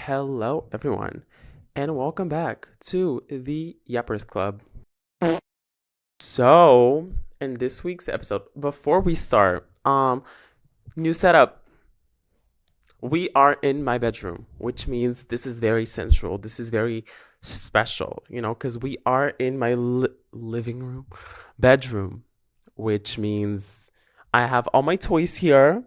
Hello, everyone, and welcome back to the Yappers Club. So, in this week's episode, before we start, new setup. We are in my bedroom, which means this is very sensual. This is very special, because we are in my living room, bedroom, which means I have all my toys here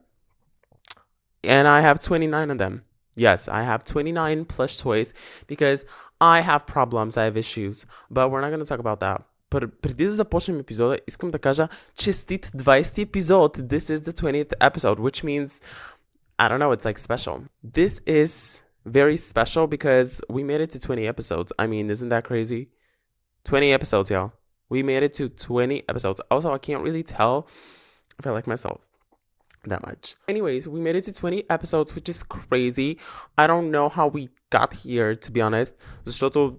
and I have 29 of them. Yes, I have 29 plush toys because I have problems, I have issues, but we're not going to talk about that. Преди да започнем епизода, искам да кажа честит 20 епизод. This is the 20th episode, which means, I don't know, it's like special. This is very special because we made it to 20 episodes. I mean, isn't that crazy? 20 episodes, y'all. We made it to 20 episodes. Also, I can't really tell if I like myself that much. Anyways, we made it to 20 episodes, which is crazy. I don't know how we got here, to be honest. Защото,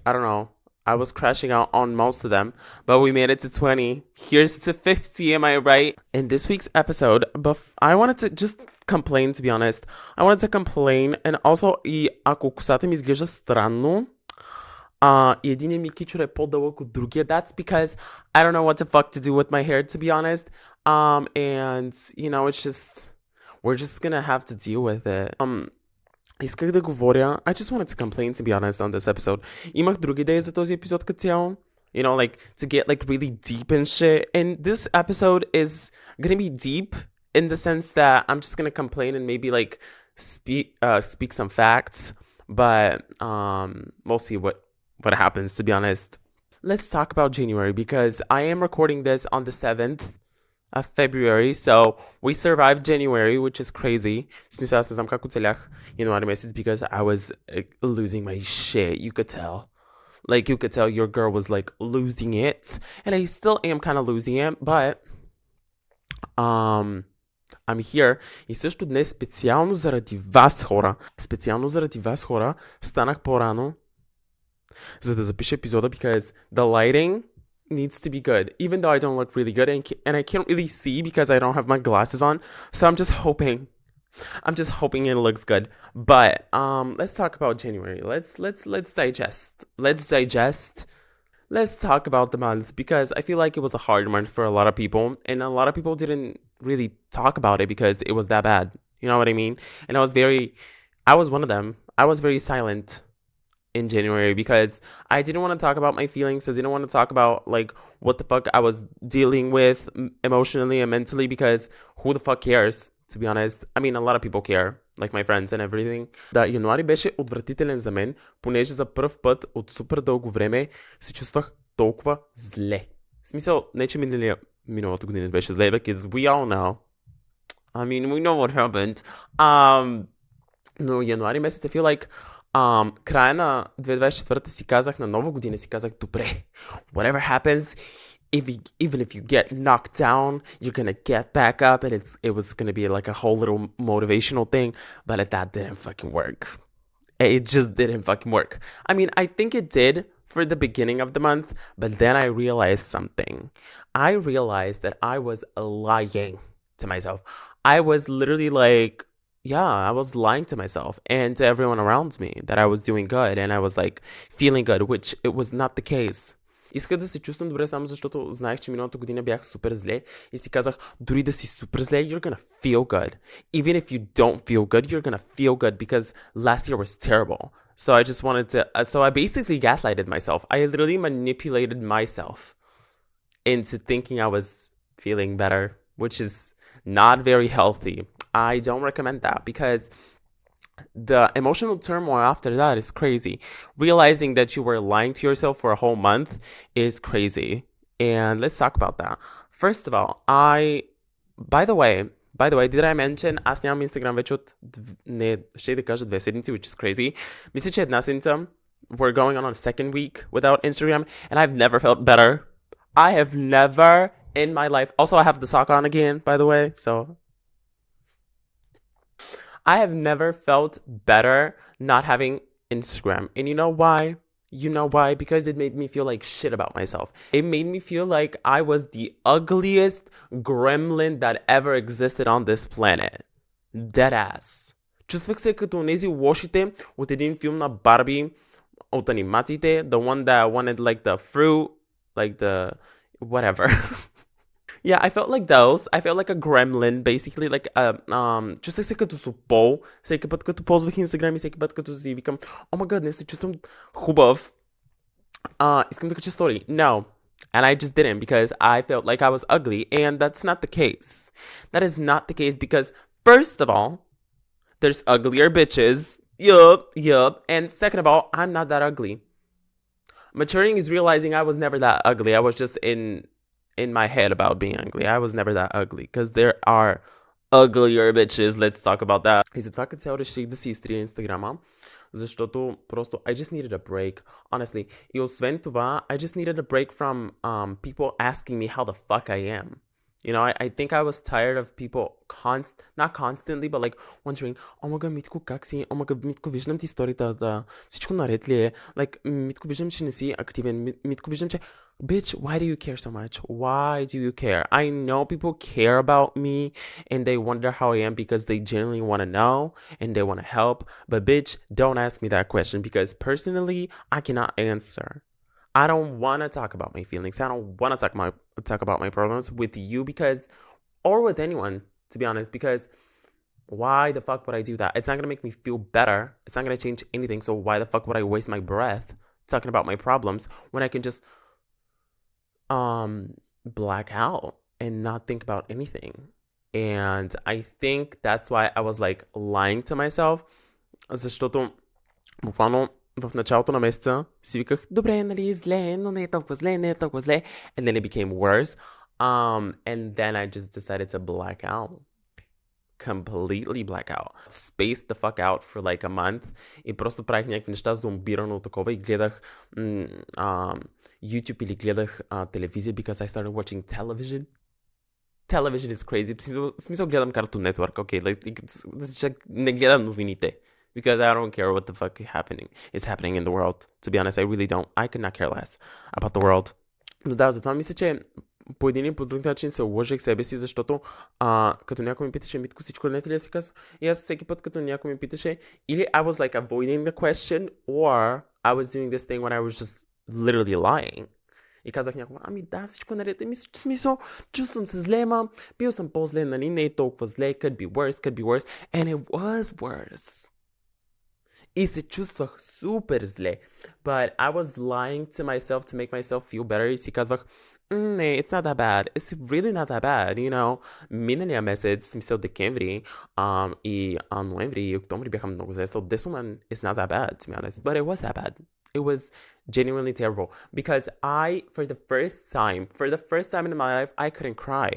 I don't know. I was crashing out on most of them, but we made it to 20. Here's to 50, am I right? In this week's episode, I wanted to just complain, to be honest. I wanted to complain, and also, и ако косата ми изглежда странно, и единия ми кичур е по-дълъг от другия, that's because I don't know what the fuck to do with my hair, to be honest. And, it's just, we're just gonna have to deal with it. Исках да говоря, I just wanted to complain, to be honest, on this episode. Имах други идеи за този епизод като цяло. Like, to get, like, really deep and shit. And this episode is gonna be deep in the sense that I'm just gonna complain and maybe, like, speak some facts. But, we'll see what happens, to be honest. Let's talk about January because I am recording this on the 7th of February, so we survived January, which is crazy. Смисъл, аз не знам как оцелях януари месец because I was losing my shit. You could tell. Like, you could tell your girl was, like, losing it. And I still am kind of losing it, but I'm here. И също днес специално заради вас, хора, станах по-рано, за да запиша епизода because the lighting needs to be good, even though I don't look really good and I can't really see because I don't have my glasses on. So I'm just hoping it looks good. But let's talk about January. Let's digest. Let's talk about the month because I feel like it was a hard month for a lot of people, and a lot of people didn't really talk about it because it was that bad. You know what I mean? And I was one of them. I was very silent in January because I didn't want to talk about my feelings. I didn't want to talk about, like, what the fuck I was dealing with emotionally and mentally because who the fuck cares, to be honest. I mean, a lot of people care, like my friends and everything. Да, януари беше отвратителен за мен, понеже за пръв път от супер дълго време се чувствах толкова зле. В смисъл, не че миналата година беше зле, because we all know. I mean, we know what happened. Но януари месец, I feel like края на 2024 си казах, на нова година си казах, добре, whatever happens, even if you get knocked down, you're gonna get back up, and it was gonna be like a whole little motivational thing, but that didn't fucking work. It just didn't fucking work. I mean, I think it did for the beginning of the month, but then I realized something. I realized that I was lying to myself. I was literally like, yeah, I was lying to myself and to everyone around me that I was doing good and I was, like, feeling good, which it was not the case. Исках да се чувствам добре само защото знаех, че миналата година бях супер зле и си казах, дори да си супер зле, you're gonna feel good. Even if you don't feel good, you're gonna feel good because last year was terrible. So I just wanted to, so I basically gaslighted myself. I literally manipulated myself into thinking I was feeling better, which is not very healthy. I don't recommend that because the emotional turmoil after that is crazy. Realizing that you were lying to yourself for a whole month is crazy. And let's talk about that. First of all, by the way, did I mention, аз нямам Instagram вече от, не, ще да кажа 2 седмици, which is crazy. Мисля, че една седмица, we're going on a second week without Instagram, and I've never felt better. I have never in my life, also I have the sock on again, by the way, so I have never felt better not having Instagram. And you know why? Because it made me feel like shit about myself. It made me feel like I was the ugliest gremlin that ever existed on this planet. Deadass. Чувствах се като тези лошите от един филм на Барби, от анимациите, the one that wanted like the fruit, like the whatever. Yeah, I felt like those. I felt like a gremlin, basically. Like, чувствах се като супол. Всеки път, като ползвах Instagram и всеки път, като си викам, о май гад, днес се чувствам хубав. Искам да кача story. No. And I just didn't because I felt like I was ugly. And that's not the case. That is not the case because, first of all, there's uglier bitches. Yup. And second of all, I'm not that ugly. Maturing is realizing I was never that ugly. I was just in my head about being ugly. I was never that ugly because there are uglier bitches. Let's talk about that. И затова като цяло реших да си изтрия Инстаграма, защото просто I just needed a break, honestly. И освен това, I just needed a break from people asking me how the fuck I am. You know, I think I was tired of people not constantly, but like wondering, oh my god, Митко, как си? Oh my god, Митко, виждам ти сторията, да. Всичко наред ли е? Like, Митко, виждам, че не си активен. Митко, виждам, че... Bitch, why do you care so much? Why do you care? I know people care about me and they wonder how I am because they genuinely want to know and they want to help. But bitch, don't ask me that question because personally, I cannot answer. I don't want to talk about my feelings. I don't want to talk about my problems with you because, or with anyone, to be honest, because why the fuck would I do that? It's not going to make me feel better. It's not going to change anything. So why the fuck would I waste my breath talking about my problems when I can just black out and not think about anything? And I think that's why I was like lying to myself. Защото буквално в началото на месеца си виках, добре, нали, зле, но не е толкова зле, не е толкова зле. And then it became worse. And then I just decided to black out. Completely black out. Spaced the fuck out for like a month. И просто правих някакви неща зомбирано такова и гледах YouTube или гледах телевизия because I started watching television. Television is crazy. В смисъл гледам Cartoon Network, okay? Like, не гледам новините. Because I don't care what the fuck is happening in the world. To be honest, I really don't. I could not care less about the world. Но да, затова мисля, че по един и по друг начин се лъжех себе си, защото като някой ми питаше, Митко, всичко не ли да си каза? И аз всеки път, като някой ми питаше, или I was like avoiding the question, or I was doing this thing when I was just literally lying. И казах някога, ами да, всичко наред. Смисъл, чувствам се зле, бил съм по-зле, нали, не е толкова зле, could be worse. And it was worse. И се чувствах супер зле. But I was lying to myself to make myself feel better. И си казвах, не, it's not that bad. It's really not that bad, you know. Миналия месец, смисъл декември, и ноември и октомври бяха много зле. So this one is not that bad, to be honest. But it was that bad. It was genuinely terrible. Because for the first time in my life, I couldn't cry.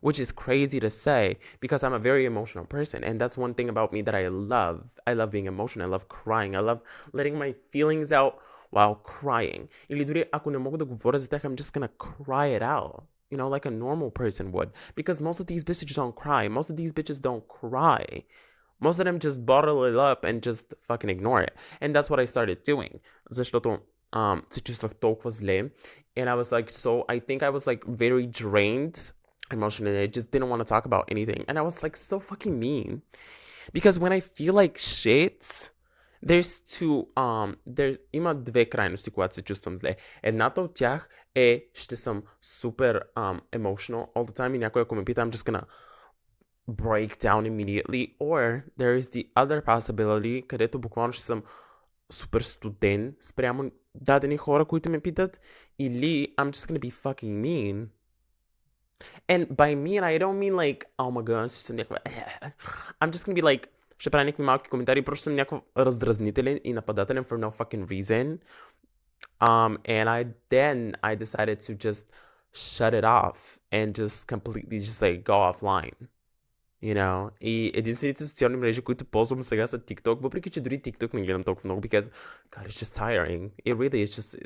Which is crazy to say because I'm a very emotional person. And that's one thing about me that I love. I love being emotional. I love crying. I love letting my feelings out while crying. Или дори ако не мога да говоря за тях, I'm just gonna cry it out. You know, like a normal person would. Because most of these bitches don't cry. Most of these bitches don't cry. Most of them just bottle it up and just fucking ignore it. And that's what I started doing. Защото се чувствах толкова зле. And I was like, I think I was like very drained emotionally. I just didn't want to talk about anything. And I was like so fucking mean. Because when I feel like shit, има две крайности, когато се чувствам зле. Едната от тях е, ще съм супер emotional all the time и някой ако ме пита, I'm just gonna break down immediately. Or there is the other possibility, където буквално ще съм супер студен спрямо дадени хора, които ме питат. Или I'm just gonna be fucking mean. And by mean, I don't mean like, oh my god, I'm just gonna be like, ще правя някакви малки коментари, просто съм някакъв раздразнителен и нападателен for no fucking reason. And I decided to just shut it off and just completely just like go offline. You know? И единствените социални мрежи, които ползвам сега са TikTok, въпреки че дори TikTok не гледам толкова много, because God, it's just tiring. It really is just...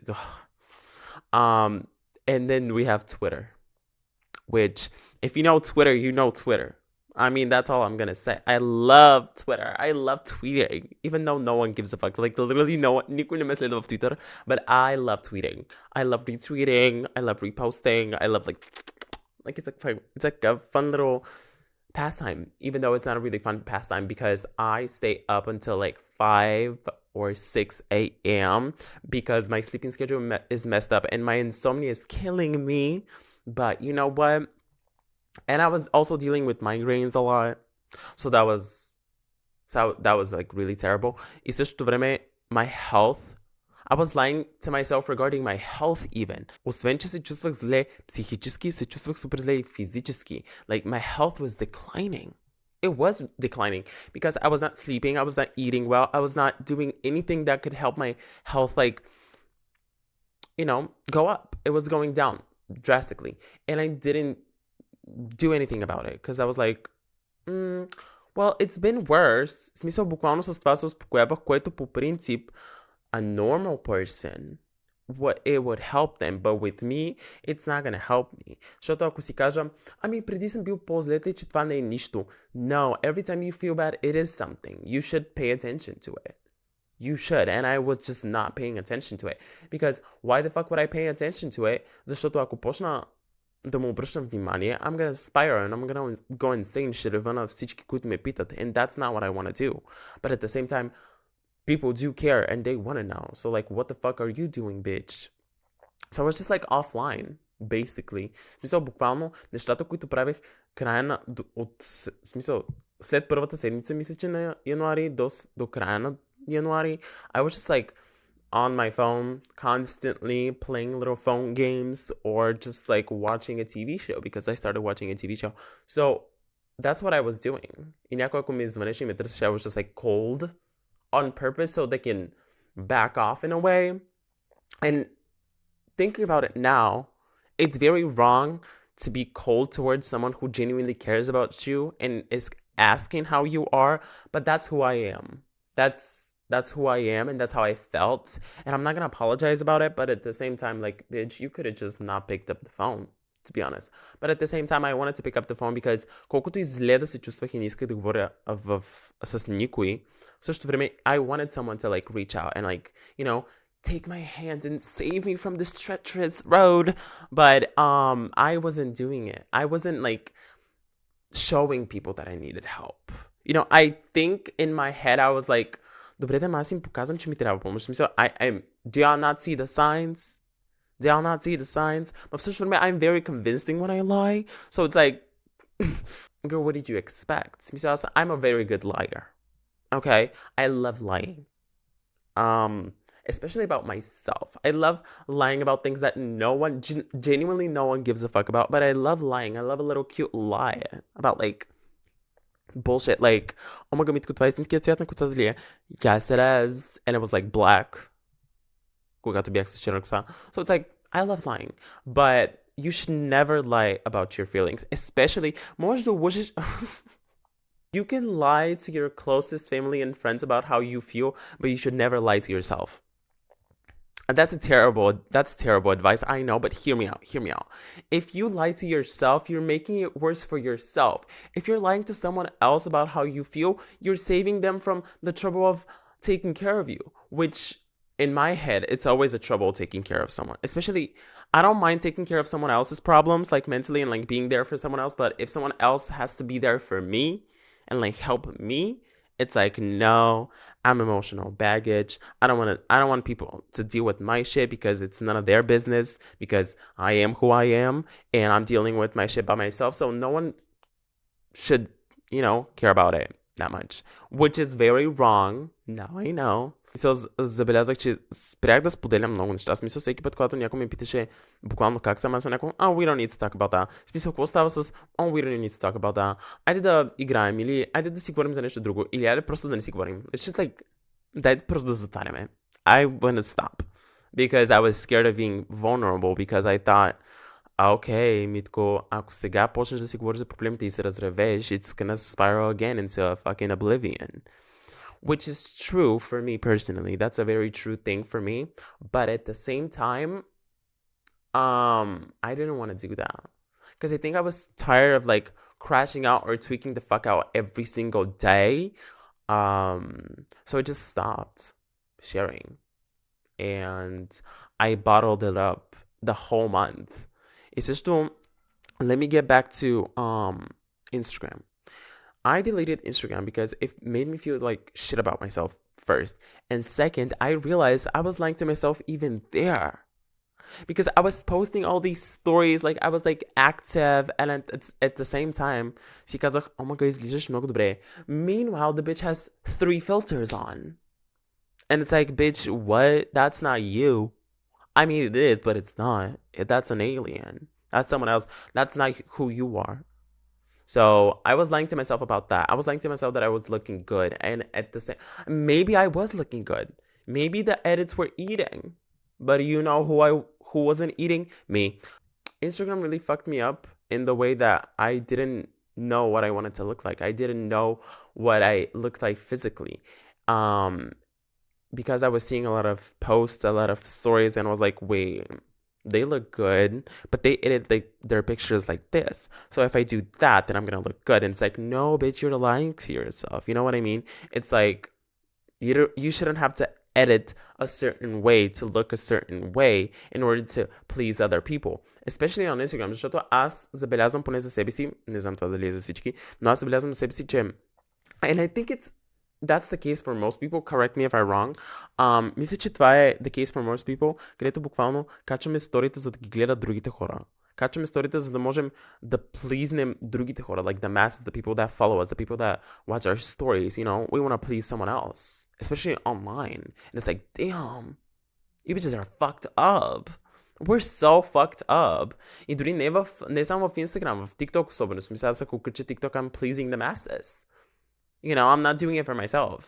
And then we have Twitter. Which, if you know Twitter, you know Twitter. I mean, that's all I'm gonna say. I love Twitter. I love tweeting. Even though no one gives a fuck. Like, literally no one, никой не ме следва в Twitter. But I love tweeting. I love retweeting. I love reposting. I love, like it's like a fun little pastime, even though it's not a really fun pastime because I stay up until like 5 or 6 a.m. because my sleeping schedule is messed up and my insomnia is killing me. But you know what? And I was also dealing with migraines a lot. So that was like really terrible. И същото време, my health, I was lying to myself regarding my health even. Освен, че се чувствах зле психически, се чувствах супер зле и физически. Like my health was declining. It was declining because I was not sleeping, I was not eating well, I was not doing anything that could help my health like, go up. It was going down drastically. And I didn't do anything about it because I was like, well, it's been worse. Смисъл, буквално с това се успокоявах, което по принцип a normal person, what it would help them, but with me, it's not gonna help me. Защото ако си кажа, ами преди съм бил по-зле, че това не е нищо. No, every time you feel bad, it is something. You should pay attention to it. You should, and I was just not paying attention to it. Because why the fuck would I pay attention to it? Защото ако почна да му обръщам внимание, I'm gonna spiral and I'm gonna go insane ще ревя на всички, които ме питат. And that's not what I want to do. But at the same time, people do care and they want to know. So like, what the fuck are you doing, bitch? So I was just like offline, basically. Смисъл, буквално нещата, които правих края на... смисъл, след първата седмица, мисля, че на януари до края на януари, I was just like on my phone, constantly playing little phone games or just like watching a TV show because I started watching a TV show. So that's what I was doing. И някой, ако ми звънеше и ме търсеше, I was just like cold on purpose so they can back off in a way. And thinking about it now, it's very wrong to be cold towards someone who genuinely cares about you and is asking how you are, but that's who I am. That's who I am and that's how I felt. And I'm not gonna apologize about it, but at the same time, like, bitch, you could have just not picked up the phone, to be honest. But at the same time, I wanted to pick up the phone because колкото и зле да се чувствах и не исках да говоря с никой, в същото време, I wanted someone to like reach out and like, take my hand and save me from this treacherous road. But I wasn't doing it. I wasn't like showing people that I needed help. I think in my head I was like, добре, да аз им показвам, че ми трябва помощ. Смисъл, do y'all not see the signs? Do y'all not see the signs? But в същото време, I'm very convincing when I lie. So it's like, girl, what did you expect? Смисъл, I'm a very good liar. Okay? I love lying. Especially about myself. I love lying about things that genuinely no one gives a fuck about. But I love lying. I love a little cute lie about like bullshit. Like, oh my god, Mitko, това е истинският цвят на косата ли е? Yes, it is. And it was like black. Когато бях с черна коса. So it's like, I love lying. But you should never lie about your feelings. Especially, можеш да лъжеш... You can lie to your closest family and friends about how you feel, but you should never lie to yourself. And that's terrible advice, I know, but hear me out. If you lie to yourself, you're making it worse for yourself. If you're lying to someone else about how you feel, you're saving them from the trouble of taking care of you, which in my head, it's always a trouble taking care of someone. Especially, I don't mind taking care of someone else's problems, like mentally and like being there for someone else, but if someone else has to be there for me and like help me, it's like, no, I'm emotional baggage. I don't want people to deal with my shit because it's none of their business, because I am who I am and I'm dealing with my shit by myself. So no one should, care about it that much, which is very wrong. Now I know. Забелязах, че спрях да споделям много неща. Смисъл, всеки път, когато някой ме питаше буквално как съм, аз съм някой, we don't need to talk about that. Смисъл, какво става с, we don't need to talk about that. Айде да играем, или айде да си говорим за нещо друго, или айде просто да не си говорим. It's just like, дайте просто да затваряме. I want to stop. Because I was scared of being vulnerable, because I thought, okay, Митко, ако сега почнеш да си говориш за проблемите и се разревеш, it's gonna spiral again into a fucking oblivion. Which is true for me personally. That's a very true thing for me. But at the same time, I didn't want to do that. Because I think I was tired of like crashing out or tweaking the fuck out every single day. So I just stopped sharing. And I bottled it up the whole month. It's just let me get back to Instagram. I deleted Instagram because it made me feel like shit about myself first. And second, I realized I was lying to myself even there. Because I was posting all these stories, like I was like active, and at the same time, si казах, oh my god, изглеждаш много добре. Meanwhile, the bitch has 3 filters on. And it's like, bitch, what? That's not you. I mean, it is, but it's not. That's an alien. That's someone else. That's not who you are. So I was lying to myself about that. I was lying to myself that I was looking good. And at the same, maybe I was looking good. Maybe the edits were eating. But you know who wasn't eating? Me. Instagram really fucked me up in the way that I didn't know what I wanted to look like. I didn't know what I looked like physically. Because I was seeing a lot of posts, a lot of stories, and I was like, wait, they look good, but they edit like their pictures like this. So if I do that, then I'm gonna look good. And it's like, no, bitch, you're lying to yourself. You know what I mean? It's like you shouldn't have to edit a certain way to look a certain way in order to please other people. Especially on Instagram, защото аз забелязвам поне за себе си, не знам това дали е за всички, но аз забелязвам за себе си, че and I think that's the case for most people. Correct me if I'm wrong. Мисля, че това е the case for most people, където буквално качваме сторите, за да ги гледат другите хора. Качваме сторите, за да можем да плизнем другите хора, like the masses, the people that follow us, the people that watch our stories, you know, we want to please someone else, especially online. And it's like, damn, you bitches are fucked up. We're so fucked up. И дори не само в Instagram, в TikTok особено. Смисъл, аз ако кача TikTok, I'm pleasing the masses. You know, I'm not doing it for myself.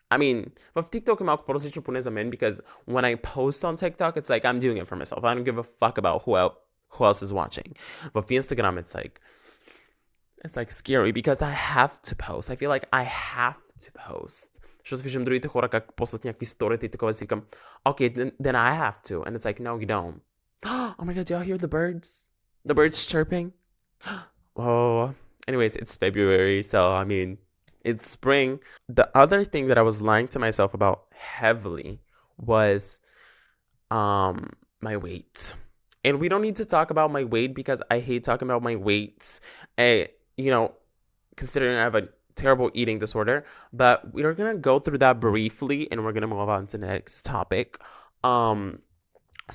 I mean, в TikTok е малко по-различно поне за мен, because when I post on TikTok, it's like I'm doing it for myself. I don't give a fuck about who else is watching. But for Instagram, it's like scary because I have to post. I feel like I have to post. Защото виждам другите хора как постат някакви сторите и такова си викам, okay, then I have to. And it's like, no, you don't. Oh my god, do y'all hear the birds? The birds chirping? Oh, anyways, it's February, so I mean, it's spring. The other thing that I was lying to myself about heavily was my weight. And we don't need to talk about my weight because I hate talking about my weight. You know, considering I have a terrible eating disorder, but we're gonna go through that briefly and we're gonna move on to the next topic.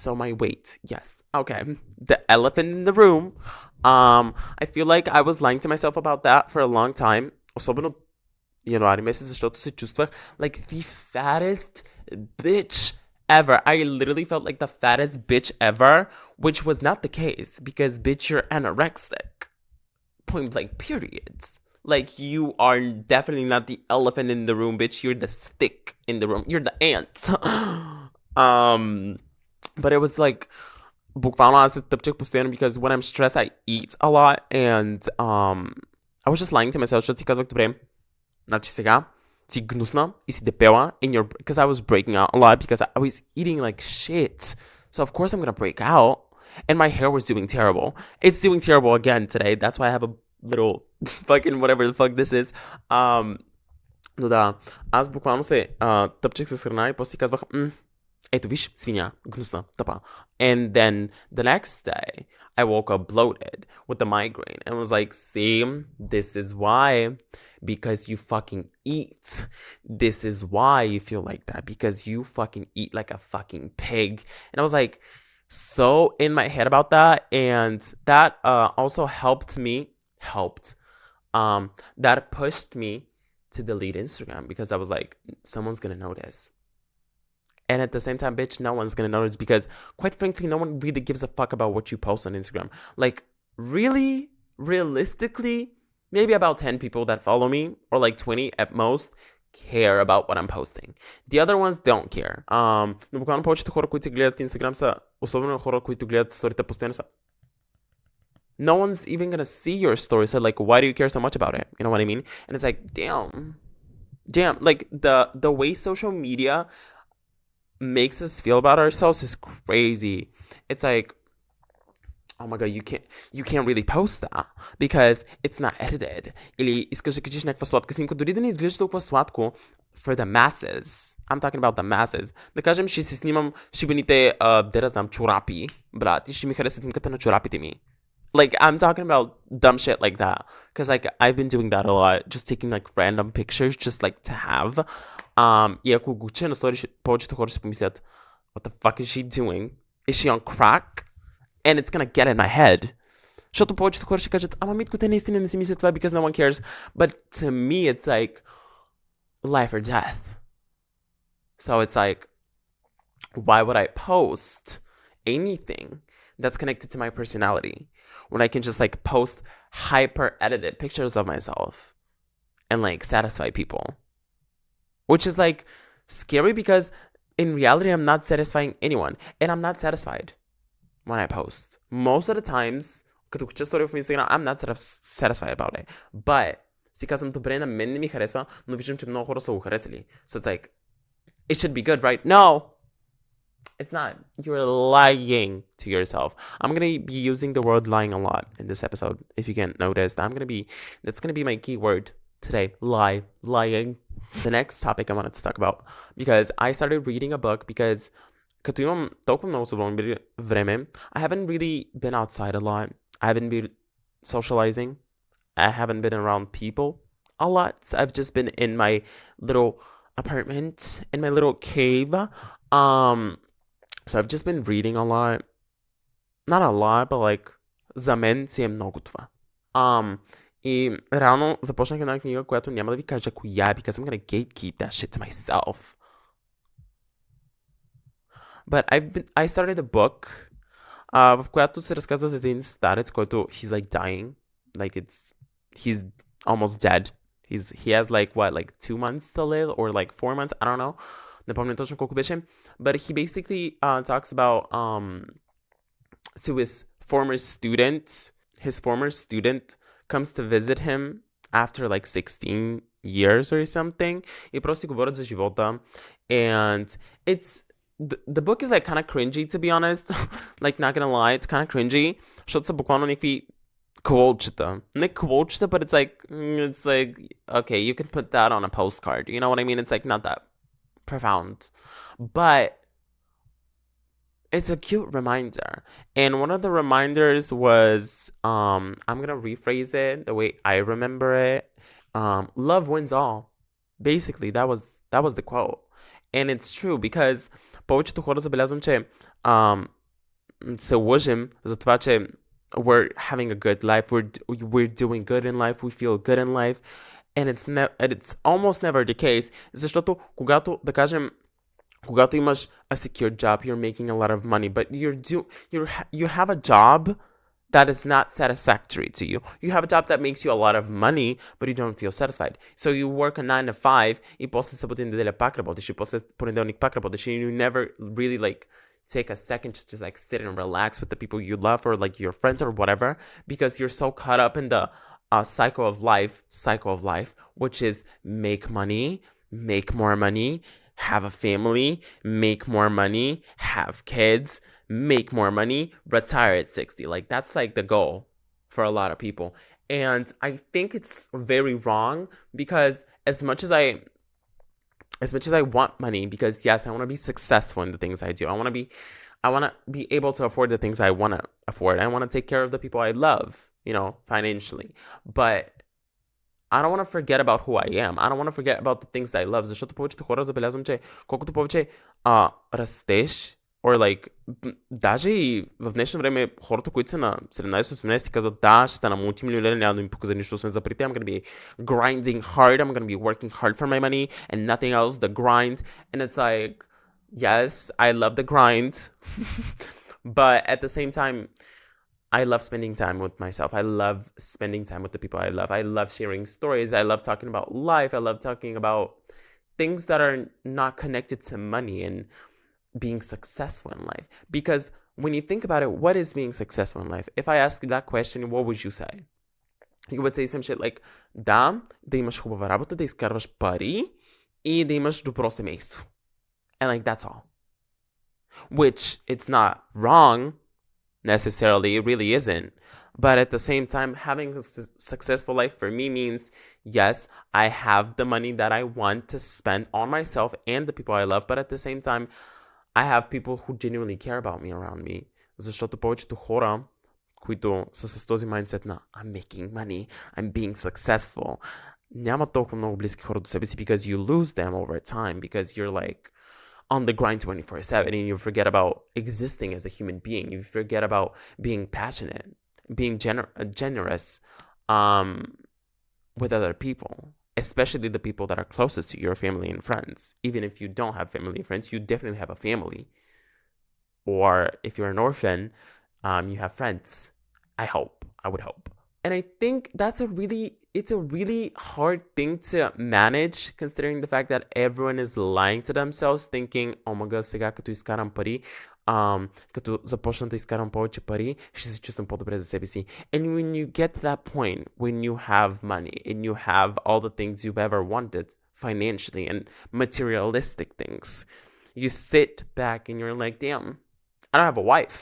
So my weight, yes. Okay. The elephant in the room. I feel like I was lying to myself about that for a long time. Особено януари месец, защото се чувствах like the fattest bitch ever. I literally felt like the fattest bitch ever, which was not the case because bitch, you're anorexic. Point blank, periods. Like, you are definitely not the elephant in the room, bitch. You're the stick in the room. You're the ant. But it was like, буквално аз се тъпчех постоянно because when I'm stressed, I eat a lot. And I was just lying to myself, защото си казвах, добре, значи сега си гнусна и си дебела, because I was breaking out a lot because I was eating like shit. So of course I'm gonna break out. And my hair was doing terrible. It's doing terrible again today. That's why I have a little fucking whatever the fuck this is. Но да, аз буквално се тъпчех с храна и после си казвах, ето виж, свиня, гнусна, тъпа. And then the next day, I woke up bloated with a migraine and was like, see, this is why. Because you fucking eat. This is why you feel like that. Because you fucking eat like a fucking pig. And I was like, so in my head about that. And that also helped. That pushed me to delete Instagram. Because I was like, someone's gonna notice. And at the same time, bitch, no one's gonna notice. Because quite frankly, no one really gives a fuck about what you post on Instagram. Like, really, realistically, maybe about 10 people that follow me, or like 20 at most, care about what I'm posting. The other ones don't care. Но буквално повечето хора, които гледат Instagram са, особено хора, които гледат сторите постоянно са, no one's even gonna see your story, so like, why do you care so much about it? You know what I mean? And it's like, damn, like the way social media makes us feel about ourselves is crazy. It's like, oh my god, you can't really post that because it's not edited. Или искаш да качиш някаква сладка снимка, дори да не изглежда толкова сладко, for the masses. I'm talking about the masses. Да кажем, ще си снимам шибаните, да знам, чорапи, брат, и ще ми хареса снимката на чорапите ми. Like, I'm talking about dumb shit like that. Because, like, I've been doing that a lot. Just taking, like, random pictures just, like, to have. И ако го уча на story, повечето хора ще помислят, what the fuck is she doing? Is she on crack? And it's gonna get in my head. Защото повечето хора ще кажат, ама Митко, те наистина не си мислят това because no one cares. But to me, it's like life or death. So it's like, why would I post anything that's connected to my personality when I can just like post hyper edited pictures of myself and like satisfy people? Which is like scary because in reality, I'm not satisfying anyone and I'm not satisfied when I post. Most of the times, като кача story в Instagram, I'm not satisfied about it. But си казвам, добре, на мен не ми хареса, но виждам, че много хора са го харесали. So it's like, it should be good, right? No! It's not. You're lying to yourself. I'm going to be using the word lying a lot in this episode. If you can't notice, that's going to be my key word today. Lying. The next topic I wanted to talk about, because I started reading a book because като имам толкова много свободно време, I haven't really been outside a lot. I haven't been socializing. I haven't been around people a lot. I've just been in my little apartment, in my little cave. So I've just been reading a lot. Not a lot, but like за мен си е много това. И реално започнах една книга, която няма да ви кажа коя е, because I'm gonna gatekeep that shit to myself. But I started a book, в която се разказва за един старец, който he's like dying. Like he's almost dead. He has like 2 months to live or like 4 months, I don't know. Не помня точно колко беше. But he basically talks about to his former student. His former student comes to visit him after like 16 years or something. И просто говорят за живота. And it's the book is like kind of cringy, to be honest. Like, not gonna lie, it's kind of cringy. Защото са буквално някакви quote-чета. Не quote-чета, but it's like, okay, you can put that on a postcard. You know what I mean? It's like not that profound. But it's a cute reminder. And one of the reminders was, I'm gonna rephrase it the way I remember it. Love wins all. Basically, that was the quote. And it's true because повечето хора забелязвам, че се лъжим за това, че we're having a good life, we're doing good in life, we feel good in life, and it's almost never the case, защото когато, да кажем, когато имаш a secure job, you're making a lot of money, but you have a job that is not satisfactory to you. You have a job that makes you a lot of money, but you don't feel satisfied. So you work a 9 to 5, и после събота и неделя пак работиш, и после понеделник пак работиш, and you never really like take a second to just like sit and relax with the people you love or like your friends or whatever, because you're so caught up in the cycle of life, which is make money, make more money, have a family, make more money, have kids, make more money, retire at 60. Like, that's like the goal for a lot of people. And I think it's very wrong, because as much as I want money, because yes, I want to be successful in the things I do. I want to be able to afford the things I want to afford. I want to take care of the people I love, financially. But I don't want to forget about who I am. I don't want to forget about the things I love. Защото повечето хора забелязвам, че колкото повече растеш, or like, даже и в днешно време хората, които са на 17-18, казват, да, ще стана мултимилионер, няма да ми показа нищо, освен за парите. I'm gonna be grinding hard, I'm gonna be working hard for my money, and nothing else, the grind. And it's like, yes, I love the grind, but at the same time, I love spending time with myself. I love spending time with the people I love. I love sharing stories. I love talking about life. I love talking about things that are not connected to money and being successful in life. Because when you think about it, what is being successful in life? If I ask you that question, what would you say? You would say some shit like, да имаш хубава работа, да изкарваш пари и да имаш добро семейство. And like, that's all. Which, it's not wrong necessarily, it really isn't. But at the same time, having a successful life for me means, yes, I have the money that I want to spend on myself and the people I love, but at the same time, I have people who genuinely care about me around me. Защото повечето хора, които са с този mindset на I'm making money, I'm being successful, няма толкова много близки хора до себе си because you lose them over time, because you're like on the grind 24/7 and you forget about existing as a human being. You forget about being passionate, being generous with other people, especially the people that are closest to your family and friends. Even if you don't have family and friends, you definitely have a family. Or if you're an orphan, you have friends. I would hope. And I think it's a really hard thing to manage, considering the fact that everyone is lying to themselves, thinking, oh my god, сега като изкарам пари, като започна да изкарам повече пари, ще се чувствам по-добре за себе си. And when you get to that point, when you have money, and you have all the things you've ever wanted, financially and materialistic things, you sit back and you're like, damn, I don't have a wife.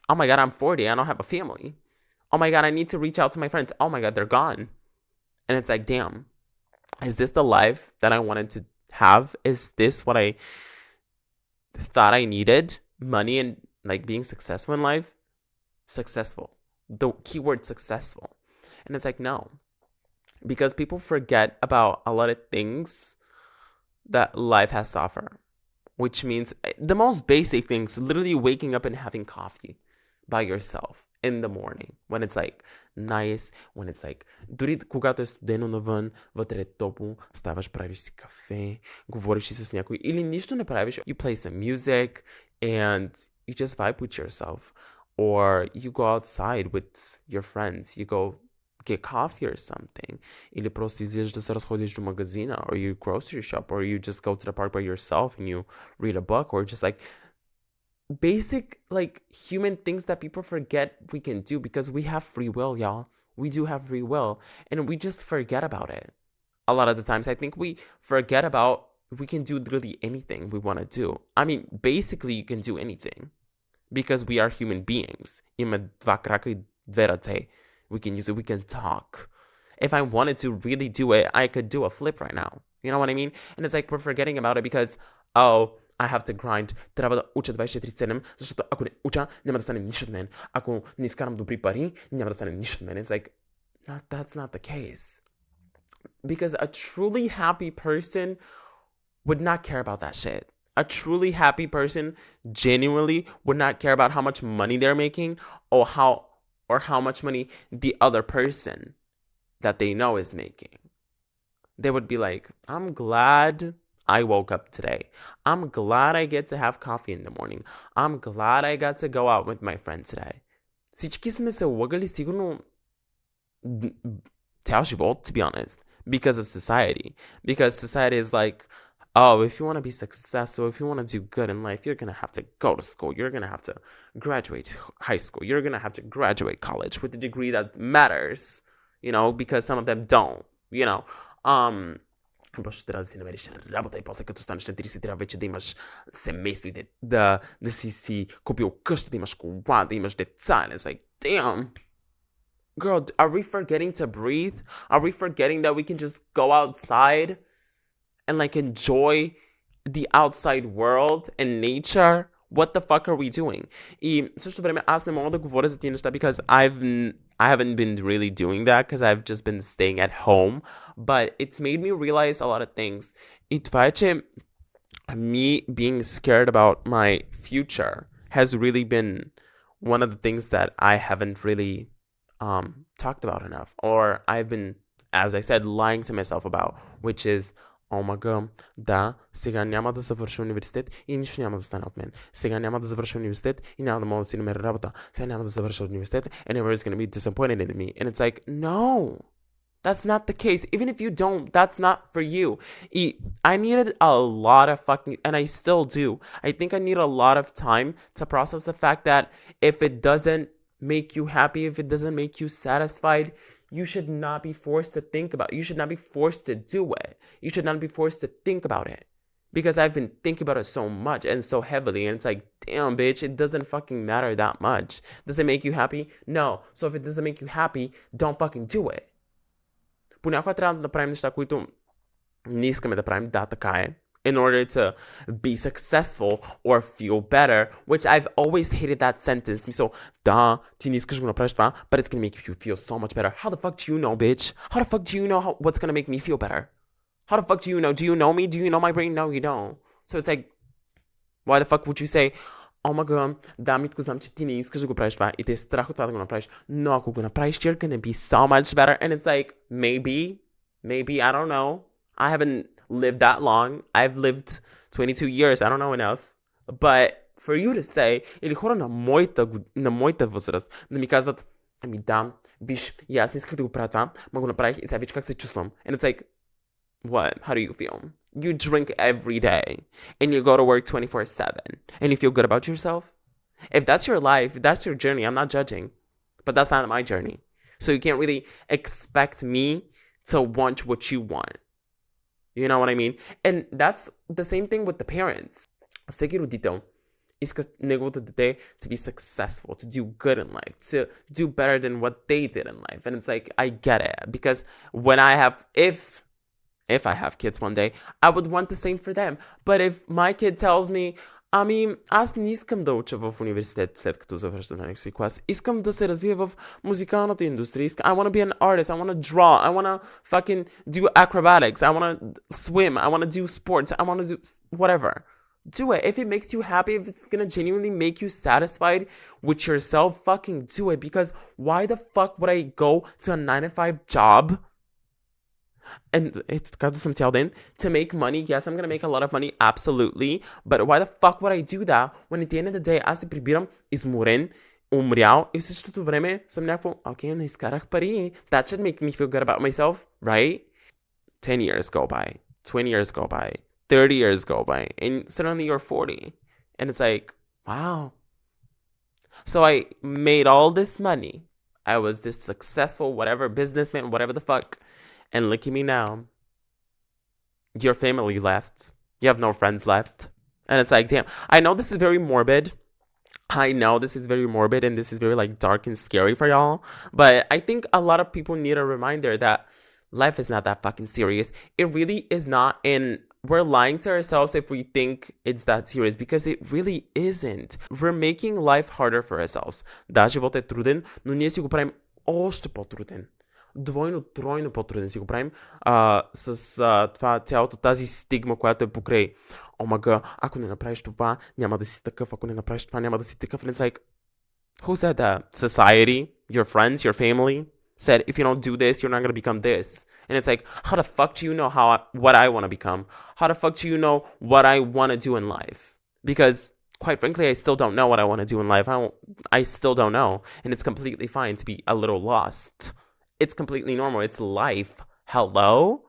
Oh my god, I'm 40, I don't have a family. Oh my god, I need to reach out to my friends. Oh my god, they're gone. And it's like, damn, is this the life that I wanted to have? Is this what I thought I needed? Money and like being successful in life? Successful. The keyword successful. And it's like, no. Because people forget about a lot of things that life has to offer. Which means the most basic things, literally waking up and having coffee by yourself in the morning, when it's like nice, when it's like, дори когато е студено навън, вътре е топло, ставаш, правиш си кафе, говориш си с някой, или нищо не правиш, you play some music, and you just vibe with yourself, or you go outside with your friends, you go get coffee or something, или просто излизаш да се разходиш до магазина, or you grocery shop, or you just go to the park by yourself and you read a book, or just like basic like human things that people forget we can do, because we have free will, y'all. We do have free will, and we just forget about it. A lot of the times I think we forget about we can do literally anything we want to do. I mean, basically you can do anything, because we are human beings. Има два крака и две ръце. We can use it, we can talk. If I wanted to really do it, I could do a flip right now. You know what I mean? And it's like we're forgetting about it because, oh, I have to grind. Трябва да уча 24/7, защото ако не уча, няма да стане нищо от мен. Ако не изкарам добри пари, няма да стане нищо от мен. It's like, that's not the case. Because a truly happy person would not care about that shit. A truly happy person genuinely would not care about how much money they're making, or how much money the other person that they know is making. They would be like, I'm glad I woke up today. I'm glad I get to have coffee in the morning. I'm glad I got to go out with my friend today. Всички сме се лъгали сигурно цял живот, to be honest, because of society. Because society is like, oh, if you want to be successful, if you want to do good in life, you're going to have to go to school. You're going to have to graduate high school. You're going to have to graduate college with the degree that matters, you know, because some of them don't, you know. Просто трябва да си намериш работа и после като станеш на 30 трябва вече да имаш семейство и да си купил къща, да имаш кола, да имаш деца. And it's like, damn. Girl, are we forgetting to breathe? Are we forgetting that we can just go outside and like enjoy the outside world and nature? What the fuck are we doing? И в същото време аз не мога да говоря за тия неща because I haven't been really doing that because I've just been staying at home, but it's made me realize a lot of things. И това е, че me being scared about my future has really been one of the things that I haven't really talked about enough, or I've been, as I said, lying to myself about, which is, oh my god, да, сега няма да завърша университет и нищо няма да стане от мен. Сега няма да завърша университет и няма да мога да си намеря работа. Сега няма да завърша университет and everyone's going to be disappointed in me. And it's like, no, that's not the case. Even if you don't, that's not for you. I needed a lot of fucking, and I still do. I think I need a lot of time to process the fact that if it doesn't make you happy, if it doesn't make you satisfied, you should not be forced to think about it. You should not be forced to do it. You should not be forced to think about it. Because I've been thinking about it so much and so heavily, and it's like, damn, bitch, it doesn't fucking matter that much. Does it make you happy? No. So if it doesn't make you happy, don't fucking do it. Понякога трябва да направим неща, които не искаме да правим. Да, така е. in order to be successful or feel better, which I've always hated that sentence. So, да, ти не искаш го направиш това, but it's gonna make you feel so much better. How the fuck do you know, bitch? How the fuck do you know what's gonna make me feel better? How the fuck do you know? Do you know me? Do you know my brain? No, you don't. So it's like, why the fuck would you say, oh my god, да, Митко, знам, че ти не искаш да го правиш това и те е страх от това да го направиш, но ако го направиш, you're gonna be so much better. And it's like, maybe, I don't know. I haven't lived that long. I've lived 22 years. I don't know enough. But for you to say, или хора на моята възраст, да ми казват, ами да, виж, и аз не исках да го правя това, ма го направих и сега виж как се чувствам. And it's like, what? How do you feel? You drink every day and you go to work 24/7 and you feel good about yourself? If that's your life, if that's your journey, I'm not judging. But that's not my journey. So you can't really expect me to want what you want. You know what I mean? And that's the same thing with the parents. Всеки родител иска неговото дете to be successful, to do good in life, to do better than what they did in life. And it's like, I get it. Because when I have, if I have kids one day, I would want the same for them. But if my kid tells me, ами, аз не искам да уча в университет след като завърша на някакви клас. Искам да се развия в музикалната индустрия. I want to be an artist. I want to draw. I want to fucking do acrobatics. I want to swim. I want to do sports. I want to do whatever. Do it. If it makes you happy, if it's gonna genuinely make you satisfied with yourself, fucking do it. Because why the fuck would I go to a 9-to-5 job? And it's got some tell then to make money. Yes, I'm gonna make a lot of money, absolutely. But why the fuck would I do that when at the end of the day аз се прибирам изморен, умрял и в същото време съм някакво, okay, не изкарах пари. That should make me feel good about myself, right? 10 years go by, 20 years go by, 30 years go by, and suddenly you're 40. And it's like, wow. So I made all this money. I was this successful, whatever, businessman, whatever the fuck. And look at me now. Your family left. You have no friends left. And it's like, damn. I know this is very morbid. I know this is very morbid and this is very like dark and scary for y'all. But I think a lot of people need a reminder that life is not that fucking serious. It really is not. And we're lying to ourselves if we think it's that serious because it really isn't. We're making life harder for ourselves. Да, живот е труден, но ние си го правим още по-труден. Двойно, тройно по-труден си го правим с това цялото тази стигма, която е покрай. Омага, ако не направиш това, няма да си такъв. Ако не направиш това, няма да си такъв. And it's like, who said that? Society? Your friends? Your family? Said, if you don't do this, you're not going to become this. And it's like, how the fuck do you know what I want to become? How the fuck do you know what I want to do in life? Because, quite frankly, I still don't know what I want to do in life. I still don't know. And it's completely fine to be a little lost. It's completely normal. It's life. Hello?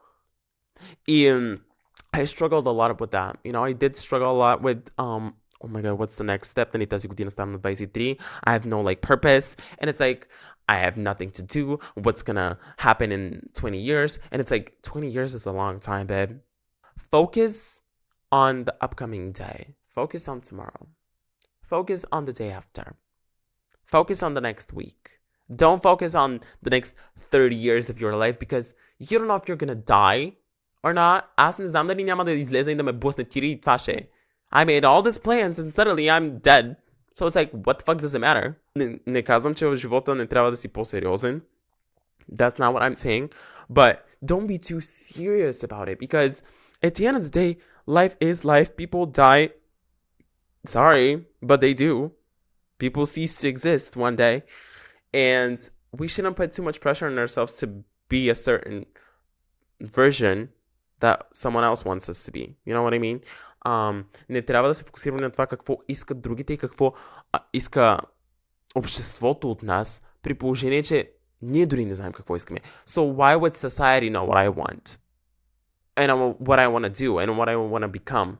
I struggled a lot with that. You know, I did struggle a lot with, oh my god, what's the next step? Нали тази година ставам на 23. I have no, like, purpose. And it's like, I have nothing to do. What's gonna happen in 20 years? And it's like, 20 years is a long time, babe. Focus on the upcoming day. Focus on tomorrow. Focus on the day after. Focus on the next week. Don't focus on the next 30 years of your life because you don't know if you're gonna die or not. Аз не знам дали няма да излезе и да ме блъсне тири и това ще. I made all these plans and suddenly I'm dead. So it's like, what the fuck does it matter? Не казвам, че в живота не трябва да си по-сериозен. That's not what I'm saying. But don't be too serious about it because at the end of the day, life is life. People die. Sorry, but they do. People cease to exist one day. And we shouldn't put too much pressure on ourselves to be a certain version that someone else wants us to be. You know what I mean? Не трябва да се фокусираме на това какво искат другите и какво иска обществото от нас, при положение, че ние дори не знаем какво искаме. So why would society know what I want? And what I want to do and what I want to become?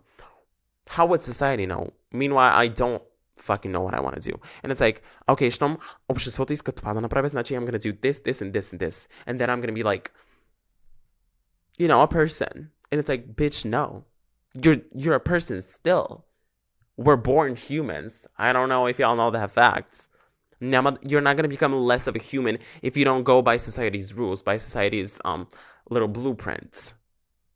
How would society know? Meanwhile, I don't fucking know what I want to do. And it's like, okay, щом обществото иска това да направя, значи I'm gonna do this, this, and this, and this. And then I'm gonna be like, you know, a person. And it's like, bitch, no. You're a person still. We're born humans. I don't know if y'all know that fact. You're not gonna become less of a human if you don't go by society's rules, by society's little blueprints.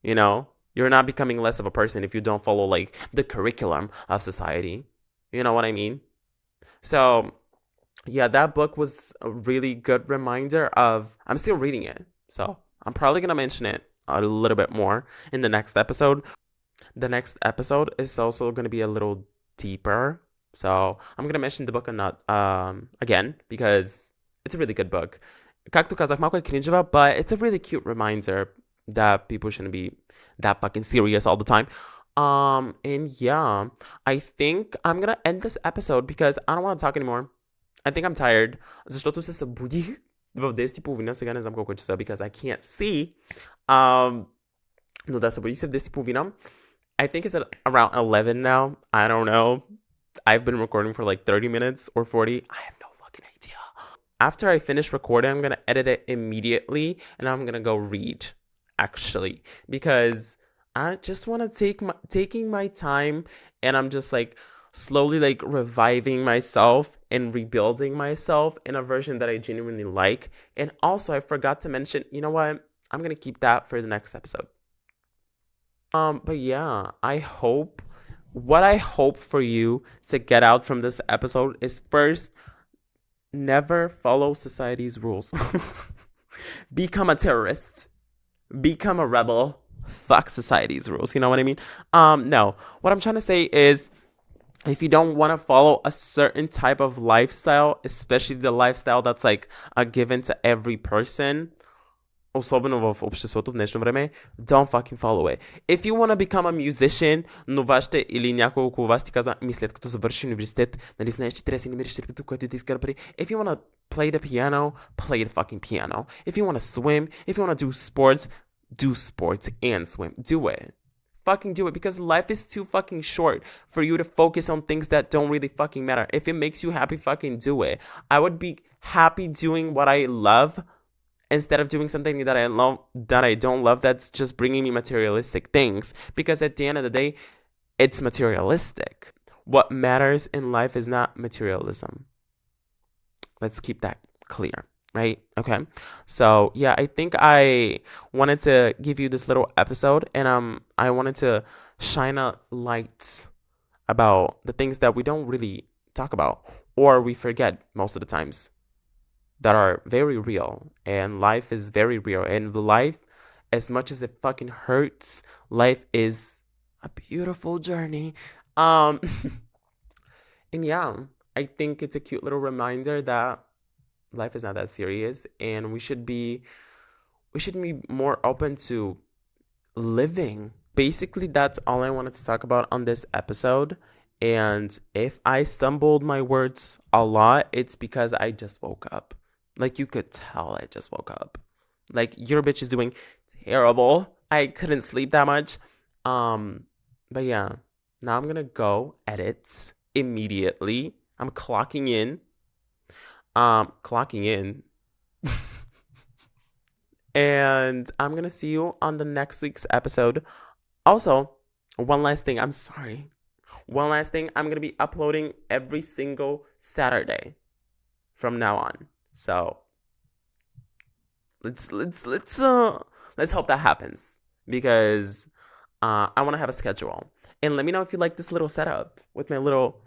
You know? You're not becoming less of a person if you don't follow like the curriculum of society. You know what I mean? So, yeah, that book was a really good reminder of I'm still reading it. So, I'm probably going to mention it a little bit more in the next episode. The next episode is also going to be a little deeper. So, I'm going to mention the book again because it's a really good book. Как tu казах, малко е кринжева, but it's a really cute reminder that people shouldn't be that fucking serious all the time. And yeah, I think I'm gonna end this episode because I don't want to talk anymore. I think I'm tired. Защото се събудих в 10:30, сега не знам колко е часа because I can't see. Но да, събудих се в 10:30. I think it's at around 11 now. I don't know. I've been recording for like 30 minutes or 40. I have no fucking idea. After I finish recording, I'm going to edit it immediately and I'm going to go read, actually, because I just want to taking my time, and I'm just like slowly like reviving myself and rebuilding myself in a version that I genuinely like. And also, I forgot to mention, you know what? I'm going to keep that for the next episode. But yeah, what I hope for you to get out from this episode is, first, never follow society's rules. Become a terrorist. Become a rebel. Fuck society's rules. You know what I mean? No. What I'm trying to say is, if you don't want to follow a certain type of lifestyle, especially the lifestyle that's like a given to every person, особено в обществото в днешно време, don't fucking follow it. If you want to become a musician, но вашите или някой около вас ти каза, след като завършиш университет, нали знаеш, че трябва да си намериш черпето, което ти изкара пари. If you want to play the piano, play the fucking piano. If you want to swim, if you want to do sports and swim. Do it. Fucking do it, because life is too fucking short for you to focus on things that don't really fucking matter. If it makes you happy, fucking do it. I would be happy doing what I love instead of doing something that I don't love, that's just bringing me materialistic things, because at the end of the day, it's materialistic. What matters in life is not materialism. Let's keep that clear, right? Okay. So yeah, I think I wanted to give you this little episode, and I wanted to shine a light about the things that we don't really talk about, or we forget most of the times, that are very real. And life is very real. And life, as much as it fucking hurts, life is a beautiful journey. And yeah, I think it's a cute little reminder that life is not that serious, and we should be more open to living. Basically, that's all I wanted to talk about on this episode. And if I stumbled my words a lot, it's because I just woke up. Like, you could tell I just woke up. Like, your bitch is doing terrible. I couldn't sleep that much. But yeah, now I'm gonna go edit immediately. I'm clocking in. And I'm gonna see you on the next week's episode. Also, one last thing. I'm sorry. One last thing. I'm gonna be uploading every single Saturday from now on. So let's hope that happens, because I want to have a schedule. And let me know if you like this little setup with my little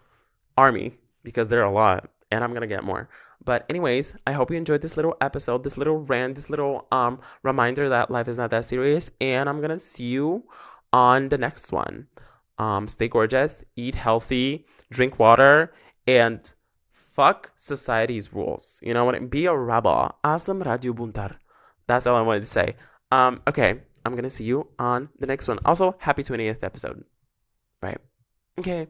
army, because there are a lot, and I'm gonna get more. But anyways, I hope you enjoyed this little episode, this little rant, this little reminder that life is not that serious. And I'm gonna see you on the next one. Stay gorgeous, eat healthy, drink water, and fuck society's rules. You know what? Be a rebel. Asam radio buntar. That's all I wanted to say. Okay, I'm gonna see you on the next one. Also, happy 20th episode. Right? Okay.